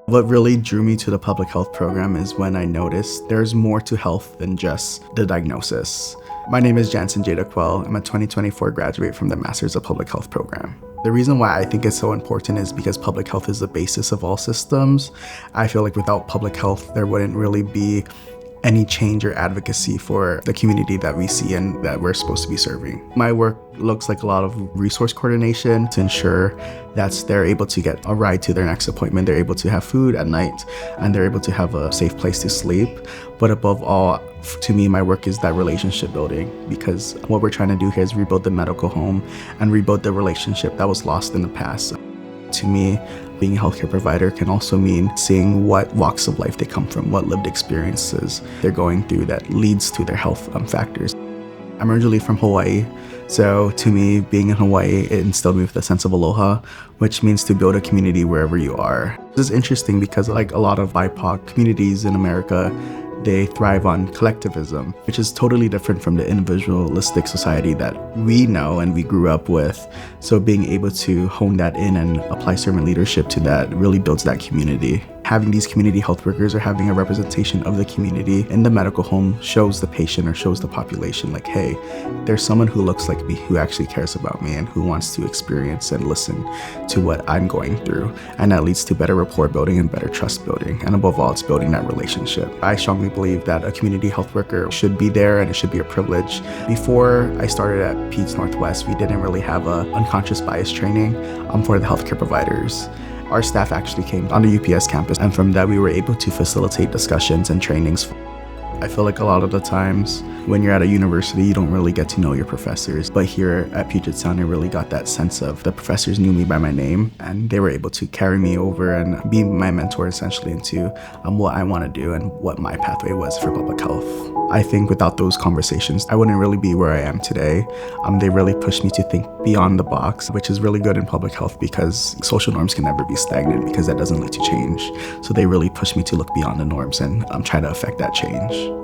What really drew me to the public health program is when I noticed there's more to health than just the diagnosis. My name is Jansen Jae Dacquel. I'm a 2024 graduate from the Masters of Public Health program. The reason why I think it's so important is because public health is the basis of all systems. I feel like without public health, there wouldn't really be any change or advocacy for the community that we see and that we're supposed to be serving. My work looks like a lot of resource coordination to ensure that they're able to get a ride to their next appointment, they're able to have food at night, and they're able to have a safe place to sleep. But above all, to me, my work is that relationship building, because what we're trying to do here is rebuild the medical home and rebuild the relationship that was lost in the past. To me, being a healthcare provider can also mean seeing what walks of life they come from, what lived experiences they're going through that leads to their health factors. I'm originally from Hawaii, so to me, being in Hawaii, it instilled me with a sense of aloha, which means to build a community wherever you are. This is interesting because like a lot of BIPOC communities in America, they thrive on collectivism, which is totally different from the individualistic society that we know and we grew up with. So being able to hone that in and apply servant leadership to that really builds that community. Having these community health workers or having a representation of the community in the medical home shows the patient or shows the population like, hey, there's someone who looks like me who actually cares about me and who wants to experience and listen to what I'm going through. And that leads to better rapport building and better trust building. And above all, it's building that relationship. I strongly believe that a community health worker should be there and it should be a privilege. Before I started at Peds Northwest, we didn't really have a unconscious bias training for the healthcare providers. Our staff actually came on the UPS campus, and from that we were able to facilitate discussions and trainings. I feel like a lot of the times when you're at a university, you don't really get to know your professors. But here at Puget Sound, I really got that sense of the professors knew me by my name and they were able to carry me over and be my mentor essentially into what I want to do and what my pathway was for public health. I think without those conversations, I wouldn't really be where I am today. They really pushed me to think beyond the box, which is really good in public health because social norms can never be stagnant because that doesn't lead to change. So they really pushed me to look beyond the norms and try to affect that change.